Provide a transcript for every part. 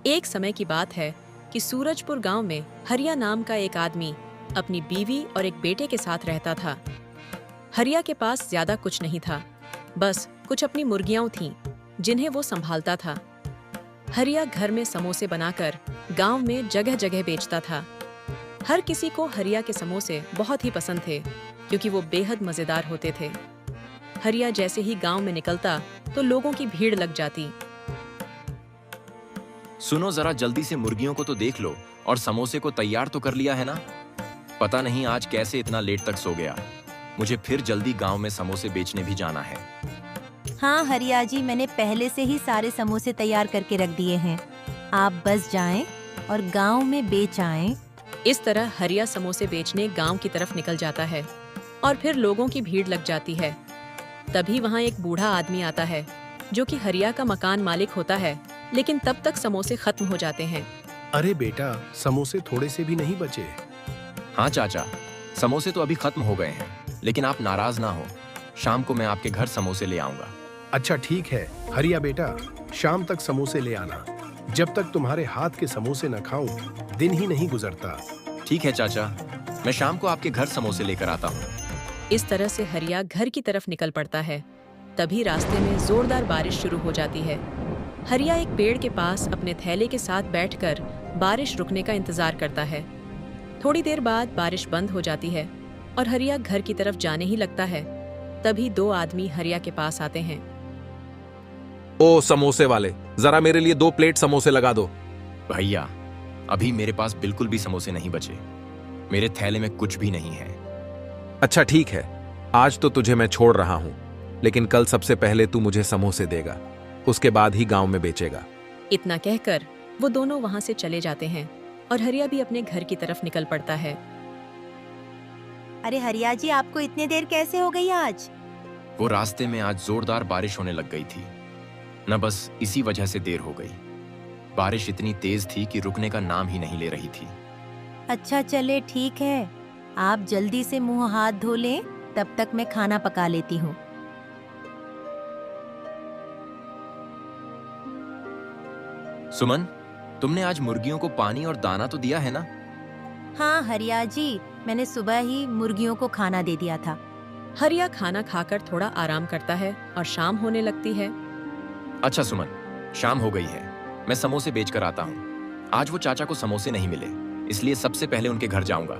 एक समय की बात है कि सूरजपुर गांव में हरिया नाम का एक आदमी अपनी बीवी और एक बेटे के साथ रहता था। हरिया के पास ज्यादा कुछ नहीं था, बस कुछ अपनी मुर्गियां थीं जिन्हें वो संभालता था। हरिया घर में समोसे बनाकर गांव में जगह जगह बेचता था। हर किसी को हरिया के समोसे बहुत ही पसंद थे क्योंकि वो बेहद मजेदार होते थे। हरिया जैसे ही गांव में निकलता तो लोगों की भीड़ लग जाती। सुनो जरा, जल्दी से मुर्गियों को तो देख लो और समोसे को तैयार तो कर लिया है ना? पता नहीं आज कैसे इतना लेट तक सो गया। मुझे फिर जल्दी गांव में समोसे बेचने भी जाना है। हाँ हरिया जी, मैंने पहले से ही सारे समोसे तैयार करके रख दिए हैं। आप बस जाएं और गांव में बेच आएं। इस तरह हरिया समोसे बेचने गांव की तरफ निकल जाता है और फिर लोगों की भीड़ लग जाती है। तभी वहाँ एक बूढ़ा आदमी आता है जो कि हरिया का मकान मालिक होता है, लेकिन तब तक समोसे खत्म हो जाते हैं। अरे बेटा, समोसे थोड़े से भी नहीं बचे। हाँ चाचा, समोसे तो अभी खत्म हो गए हैं, लेकिन आप नाराज ना हो, शाम को मैं आपके घर समोसे ले आऊंगा। अच्छा ठीक है हरिया बेटा, शाम तक समोसे ले आना। जब तक तुम्हारे हाथ के समोसे न खाऊं, दिन ही नहीं गुजरता। ठीक है चाचा, मैं शाम को आपके घर समोसे लेकर आता हूँ। इस तरह से हरिया घर की तरफ निकल पड़ता है। तभी रास्ते में जोरदार बारिश शुरू हो जाती है। हरिया एक पेड़ के पास अपने थैले के साथ बैठकर बारिश रुकने का इंतजार करता है। थोड़ी देर बाद बारिश बंद हो जाती है और हरिया घर की तरफ जाने ही लगता है। तभी दो आदमी हरिया के पास आते हैं। ओ समोसे वाले, जरा मेरे लिए 2 प्लेट समोसे लगा दो। भैया, अभी मेरे पास बिल्कुल भी समोसे नहीं बचे। मेरे थैले में कुछ भी नहीं है। अच्छा ठीक है, आज तो तुझे मैं छोड़ रहा हूं, लेकिन कल सबसे पहले तू मुझे समोसे देगा, उसके बाद ही गांव में बेचेगा। इतना कहकर वो दोनों वहां से चले जाते हैं और हरिया भी अपने घर की तरफ निकल पड़ता है। अरे हरिया जी, आपको इतनी देर कैसे हो गई आज? वो रास्ते में आज जोरदार बारिश होने लग गई थी न, बस इसी वजह से देर हो गई। बारिश इतनी तेज थी कि रुकने का नाम ही नहीं ले रही थी। अच्छा चले ठीक है, आप जल्दी से मुंह हाथ धो लें, तब तक मैं खाना पका लेती हूँ। सुमन, तुमने आज मुर्गियों को पानी और दाना तो दिया है ना? हाँ हरिया जी, मैंने सुबह ही मुर्गियों को खाना दे दिया था। हरिया खाना खाकर थोड़ा आराम करता है और शाम होने लगती है। अच्छा सुमन, शाम हो गई है, मैं समोसे बेच कर आता हूँ। आज वो चाचा को समोसे नहीं मिले, इसलिए सबसे पहले उनके घर जाऊंगा।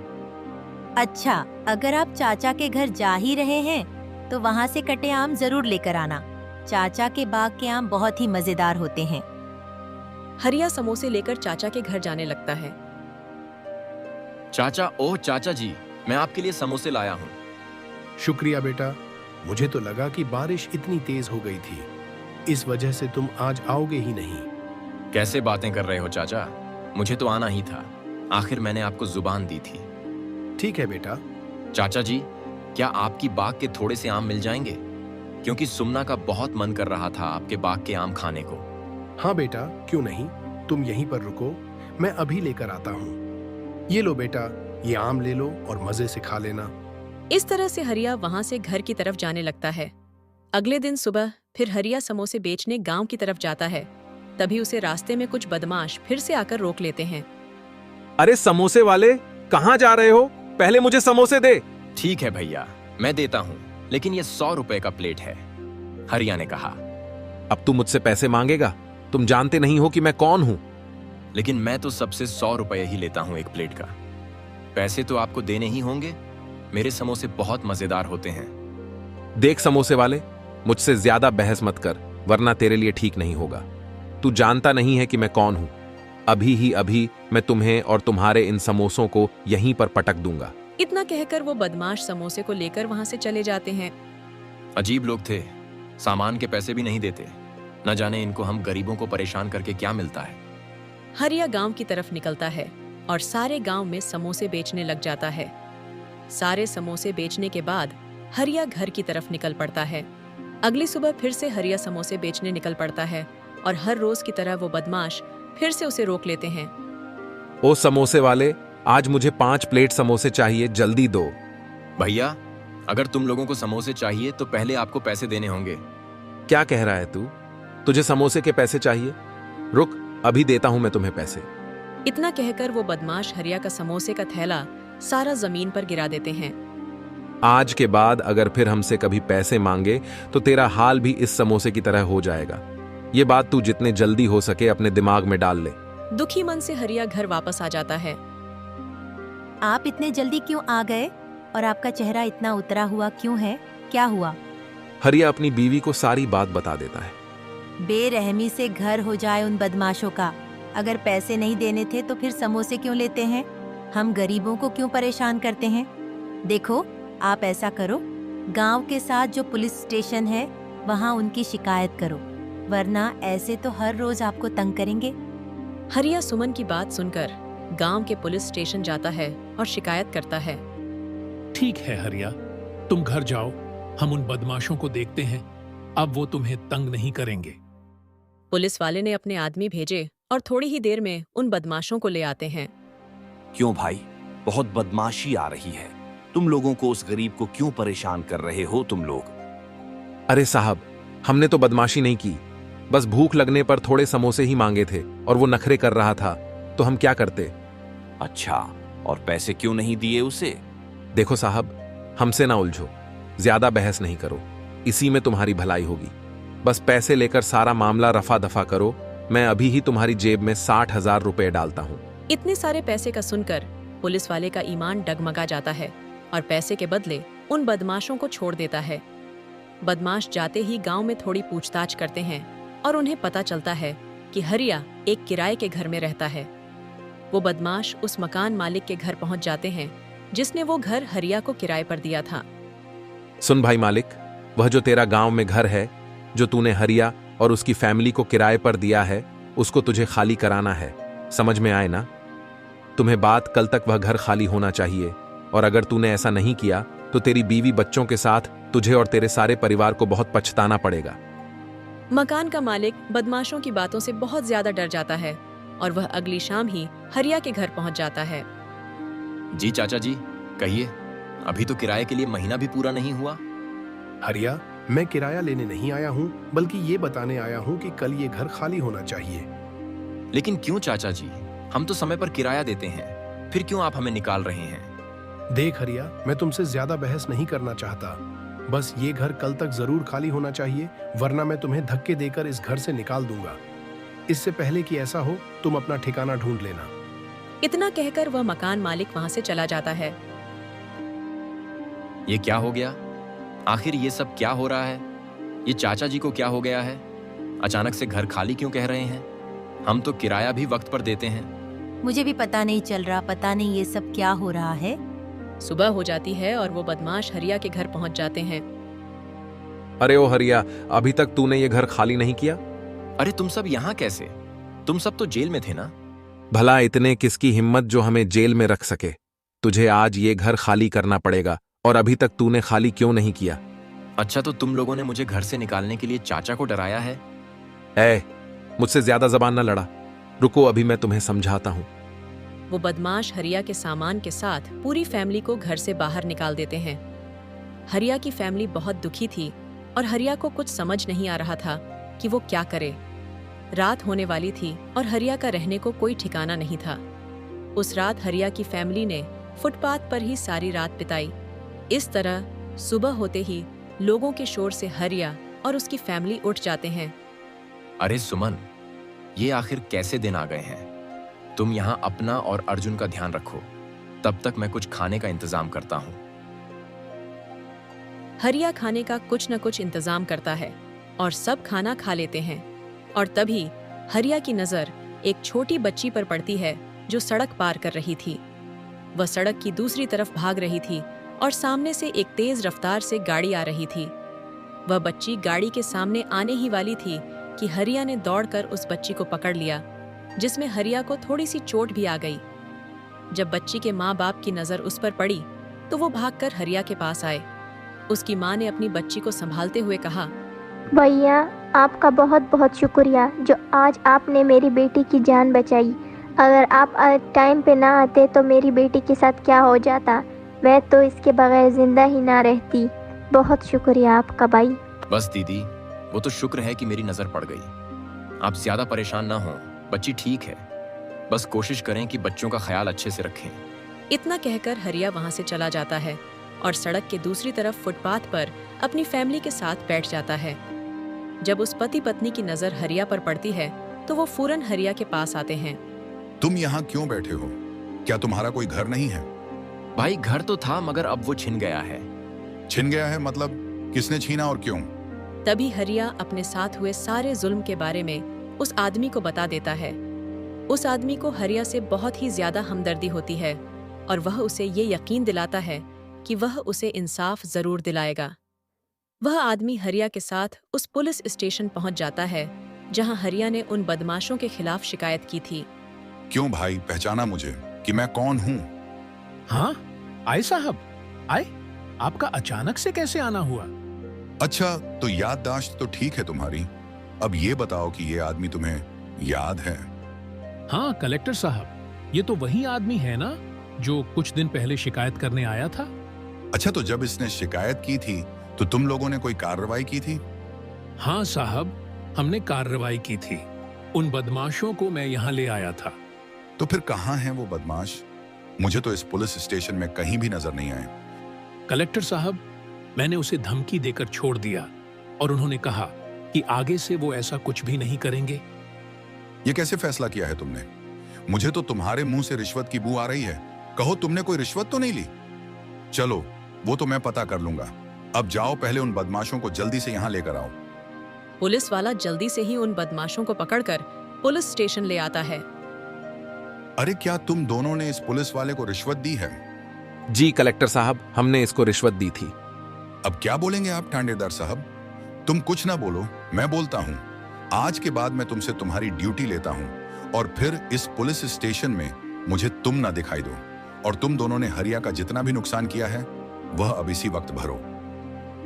अच्छा, अगर आप चाचा के घर जा ही रहे हैं तो वहाँ से कटे आम जरूर लेकर आना। चाचा के बाग के आम बहुत ही मजेदार होते हैं। हरिया समोसे लेकर चाचा के घर जाने लगता है। चाचा, ओह चाचा जी, मैं आपके लिए समोसे लाया हूँ। शुक्रिया बेटा, मुझे तो लगा कि बारिश इतनी तेज हो गई थी, इस वजह से तुम आज आओगे ही नहीं। कैसे बातें कर रहे हो चाचा, मुझे तो आना ही था, आखिर मैंने आपको जुबान दी थी। ठीक है बेटा। चाचा जी, क्या आपकी बाग के थोड़े से आम मिल जाएंगे? क्योंकि सुमना का बहुत मन कर रहा था आपके बाग के आम खाने को। हाँ बेटा, क्यों नहीं, तुम यहीं पर रुको, मैं अभी लेकर आता हूँ। ये लो बेटा, ये आम ले लो और मजे से खा लेना। इस तरह से हरिया वहां से घर की तरफ जाने लगता है। अगले दिन सुबह फिर हरिया समोसे बेचने गांव की तरफ जाता है। तभी उसे रास्ते में कुछ बदमाश फिर से आकर रोक लेते हैं। अरे समोसे वाले, कहाँ जा रहे हो? पहले मुझे समोसे दे। ठीक है भैया, मैं देता हूँ, लेकिन ये 100 रुपए का प्लेट है, हरिया ने कहा। अब तू मुझसे पैसे मांगेगा? तुम जानते नहीं हो कि मैं कौन हूँ। लेकिन मैं तो सबसे 100 रुपए ही लेता हूँ एक प्लेट का। पैसे तो आपको देने ही होंगे, मेरे समोसे बहुत मजेदार होते हैं। देख समोसे वाले, मुझसे ज्यादा बहस मत कर, वरना तेरे लिए ठीक नहीं होगा। तू जानता नहीं है कि मैं कौन हूं। अभी ही अभी मैं तुम्हें और तुम्हारे इन समोसों को यहीं पर पटक दूंगा। इतना कहकर वो बदमाश समोसे को लेकर वहां से चले जाते हैं। अजीब लोग थे, सामान के पैसे भी नहीं देते। न जाने इनको हम गरीबों को परेशान करके क्या मिलता है। हरिया गांव की तरफ निकलता है और सारे गांव में समोसे बेचने लग जाता है। सारे समोसे बेचने के बाद हरिया घर की तरफ निकल पड़ता है। अगली सुबह फिर से हरिया समोसे बेचने निकल पड़ता है और हर रोज की तरह वो बदमाश फिर से उसे रोक लेते हैं। ओ समोसे वाले, आज मुझे 5 प्लेट समोसे चाहिए, जल्दी दो। भैया, अगर तुम लोगों को समोसे चाहिए तो पहले आपको पैसे देने होंगे। क्या कह रहा है तू? तुझे समोसे के पैसे चाहिए? रुक, अभी देता हूं मैं तुम्हें पैसे। इतना कहकर वो बदमाश हरिया का समोसे का थैला सारा जमीन पर गिरा देते हैं। आज के बाद अगर फिर हमसे कभी पैसे मांगे तो तेरा हाल भी इस समोसे की तरह हो जाएगा। ये बात तू जितने जल्दी हो सके अपने दिमाग में डाल ले। दुखी मन से हरिया घर वापस आ जाता है। आप इतने जल्दी क्यों आ गए और आपका चेहरा इतना उतरा हुआ क्यों है? क्या हुआ? हरिया अपनी बीवी को सारी बात बता देता है। बेरहमी से घर हो जाए उन बदमाशों का। अगर पैसे नहीं देने थे तो फिर समोसे क्यों लेते हैं? हम गरीबों को क्यों परेशान करते हैं? देखो, आप ऐसा करो, गांव के साथ जो पुलिस स्टेशन है वहां उनकी शिकायत करो, वरना ऐसे तो हर रोज आपको तंग करेंगे। हरिया सुमन की बात सुनकर गांव के पुलिस स्टेशन जाता है और शिकायत करता है। ठीक है हरिया, तुम घर जाओ, हम उन बदमाशों को देखते हैं। अब वो तुम्हें तंग नहीं करेंगे। पुलिस वाले ने अपने आदमी भेजे और थोड़ी ही देर में उन बदमाशों को ले आते हैं। क्यों भाई, बहुत बदमाशी आ रही है। तुम लोगों को उस गरीब को क्यों परेशान कर रहे हो तुम लोग? अरे साहब, हमने तो बदमाशी नहीं की, बस भूख लगने पर थोड़े समोसे ही मांगे थे और वो नखरे कर रहा था, तो हम क्या करते। अच्छा, और पैसे क्यों नहीं दिए उसे? देखो साहब, हमसे ना उलझो, ज्यादा बहस नहीं करो, इसी में तुम्हारी भलाई होगी। बस पैसे लेकर सारा मामला रफा दफा करो। मैं अभी ही तुम्हारी जेब में 60,000 रुपए डालता हूँ। इतने सारे पैसे का सुनकर पुलिस वाले का ईमान डगमगा जाता है और पैसे के बदले उन बदमाशों को छोड़ देता है। बदमाश जाते ही गांव में थोड़ी पूछताछ करते हैं और उन्हें पता चलता है कि हरिया एक किराए के घर में रहता है। वो बदमाश उस मकान मालिक के घर पहुंच जाते हैं जिसने वो घर हरिया को किराए पर दिया था। सुन भाई मालिक, वह जो तेरा गांव में घर है, जो तूने हरिया और उसकी फैमिली को किराए पर दिया है, उसको तुझे खाली कराना है। समझ में आए ना? तुम्हें बात कल तक वह घर खाली होना चाहिए, और अगर तूने ऐसा नहीं किया तो तेरी बीवी बच्चों के साथ तुझे और तेरे सारे परिवार को बहुत पछताना पड़ेगा। मकान का मालिक बदमाशों की बातों से बहुत ज्यादा डर जाता है और वह अगली शाम ही हरिया के घर पहुंच जाता है। जी चाचा जी, कहिए, अभी तो किराए के लिए महीना भी पूरा नहीं हुआ। हरिया, मैं किराया लेने नहीं आया हूँ, बल्कि ये बताने आया हूँ कि कल ये घर खाली होना चाहिए। लेकिन क्यों चाचा जी, हम तो समय पर किराया देते हैं, फिर क्यों आप हमें निकाल रहे हैं? देख हरिया, मैं तुमसे ज्यादा बहस नहीं करना चाहता। बस ये घर कल तक जरूर खाली होना चाहिए, वरना मैं तुम्हें धक्के देकर इस घर से निकाल दूंगा। इससे पहले कि ऐसा हो, तुम अपना ठिकाना ढूंढ लेना। इतना कहकर वह मकान मालिक वहां से चला जाता है। ये क्या हो गया? आखिर ये सब क्या हो रहा है? ये चाचा जी को क्या हो गया है? अचानक से घर खाली क्यों कह रहे हैं? हम तो किराया भी वक्त पर देते हैं। मुझे भी पता नहीं चल रहा, पता नहीं ये सब क्या हो रहा है। सुबह हो जाती है और वो बदमाश हरिया के घर पहुंच जाते हैं। अरे ओ हरिया, अभी तक तूने ये घर खाली नहीं किया? अरे तुम सब यहाँ कैसे? तुम सब तो जेल में थे ना? भला इतने किसकी हिम्मत जो हमें जेल में रख सके? तुझे आज ये घर खाली करना पड़ेगा, और अभी तक तूने खाली क्यों नहीं किया? अच्छा, तो तुम लोगों ने मुझे घर से निकालने के लिए चाचा को डराया है? ए, मुझसे ज्यादा जबान न लड़ा। रुको, अभी मैं तुम्हें समझाता हूँ। वो बदमाश हरिया के सामान के साथ पूरी फैमिली को घर से बाहर निकाल देते हैं। हरिया की फैमिली बहुत दुखी थी और हरिया को कुछ समझ नहीं आ रहा था कि वो क्या करे। रात होने वाली थी और हरिया का रहने को कोई ठिकाना नहीं था। उस रात हरिया की फैमिली ने फुटपाथ पर ही सारी रात बिताई। इस तरह सुबह होते ही लोगों के शोर से हरिया और उसकी फैमिली उठ जाते हैं। अरे सुमन, ये आखिर कैसे दिन आ गए हैं? तुम यहाँ अपना और अर्जुन का ध्यान रखो, तब तक मैं कुछ खाने का इंतजाम करता हूँ। हरिया खाने का कुछ न कुछ इंतजाम करता है और सब खाना खा लेते हैं। और तभी हरिया की नजर एक छोटी बच्ची पर पड़ती है जो सड़क पार कर रही थी। वह सड़क की दूसरी तरफ भाग रही थी और सामने से एक तेज रफ्तार से गाड़ी आ रही थी। वह बच्ची गाड़ी के सामने आने ही वाली थी कि हरिया ने दौड़कर उस बच्ची को पकड़ लिया, जिसमें हरिया को थोड़ी सी चोट भी आ गई। जब बच्ची के माँ बाप की नजर उस पर पड़ी तो वो भागकर हरिया के पास आए। उसकी माँ ने अपनी बच्ची को संभालते हुए कहा, भैया, आपका बहुत बहुत शुक्रिया जो आज आपने मेरी बेटी की जान बचाई। अगर आप टाइम पे ना आते तो मेरी बेटी के साथ क्या हो जाता। मैं तो इसके बगैर जिंदा ही ना रहती। बहुत शुक्रिया आपका भाई। बस दीदी, वो तो शुक्र है कि मेरी नजर पड़ गई। आप ज्यादा परेशान ना हो, बच्ची ठीक है, बस कोशिश करें कि बच्चों का ख्याल अच्छे से रखें। इतना कहकर हरिया वहां से चला जाता है और सड़क के दूसरी तरफ फुटपाथ पर अपनी फैमिली के साथ बैठ जाता है। जब उस पति पत्नी की नजर हरिया पर पड़ती है तो वो फौरन हरिया के पास आते हैं। तुम यहाँ क्यों बैठे हो? क्या तुम्हारा कोई घर नहीं है? भाई घर तो था मगर अब वो छिन गया है। छिन गया है मतलब किसने छीना और क्यों? तभी हरिया अपने साथ हुए सारे जुल्म के बारे में उस आदमी को बता देता है। उस आदमी को हरिया से बहुत ही ज्यादा हमदर्दी होती है और वह उसे ये यकीन दिलाता है कि वह उसे इंसाफ जरूर दिलाएगा। वह आदमी हरिया के साथ उस पुलिस स्टेशन पहुंच जाता है जहां हरिया ने उन बदमाशों के खिलाफ शिकायत की थी। क्यों भाई, पहचाना मुझे कि मैं कौन हूँ? हाँ, आए साहब, आए। आपका अचानक से कैसे आना हुआ? अच्छा, तो याददाश्त तो ठीक है तुम्हारी। अब ये बताओ कि ये आदमी तुम्हें याद है? हाँ कलेक्टर साहब, ये तो वही आदमी है ना जो कुछ दिन पहले शिकायत करने आया था। अच्छा, तो जब इसने शिकायत की थी तो तुम लोगों ने कोई कार्रवाई की थी? हाँ साहब, हमने कार्रवाई की थी। उन बदमाशों को मैं यहाँ ले आया था। तो फिर कहाँ हैं वो बदमाश? मुझे तो इस पुलिस स्टेशन में कहीं भी नजर नहीं आए। कलेक्टर साहब, मैंने उसे धमकी देकर छोड़ दिया और उन्होंने कहा कि आगे से वो ऐसा कुछ भी नहीं करेंगे। ये कैसे फैसला किया है तुमने? मुझे तो तुम्हारे मुंह से रिश्वत की बू आ रही है। कहो तुमने कोई रिश्वत तो नहीं ली? चलो, वो तो मैं पता कर लूंगा। अब जाओ, पहले उन बदमाशों को जल्दी से यहाँ लेकर आओ। पुलिस वाला जल्दी से ही उन बदमाशों को पकड़कर पुलिस स्टेशन ले आता है। अरे, क्या तुम दोनों ने इस पुलिस वाले को रिश्वत दी है? जी कलेक्टर साहब, हमने इसको रिश्वत दी थी। अब क्या बोलेंगे आप थानेदार साहब? तुम कुछ ना बोलो, मैं बोलता हूँ। आज के बाद मैं तुमसे तुम्हारी ड्यूटी लेता हूँ और फिर इस पुलिस स्टेशन में मुझे तुम ना दिखाई दो। और तुम दोनों ने हरिया का जितना भी नुकसान किया है वह अब इसी वक्त भरो।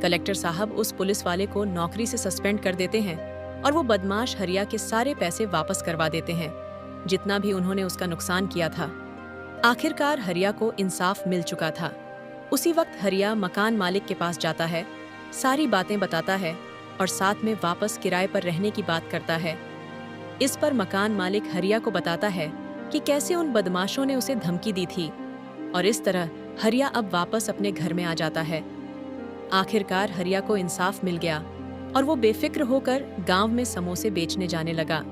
कलेक्टर साहब उस पुलिस वाले को नौकरी से सस्पेंड कर देते हैं और वो बदमाश हरिया के सारे पैसे वापस करवा देते हैं जितना भी उन्होंने उसका नुकसान किया था। आखिरकार हरिया को इंसाफ मिल चुका था। उसी वक्त हरिया मकान मालिक के पास जाता है, सारी बातें बताता है और साथ में वापस किराए पर रहने की बात करता है। इस पर मकान मालिक हरिया को बताता है कि कैसे उन बदमाशों ने उसे धमकी दी थी और इस तरह हरिया अब वापस अपने घर में आ जाता है। आखिरकार हरिया को इंसाफ मिल गया और वो बेफिक्र होकर गांव में समोसे बेचने जाने लगा।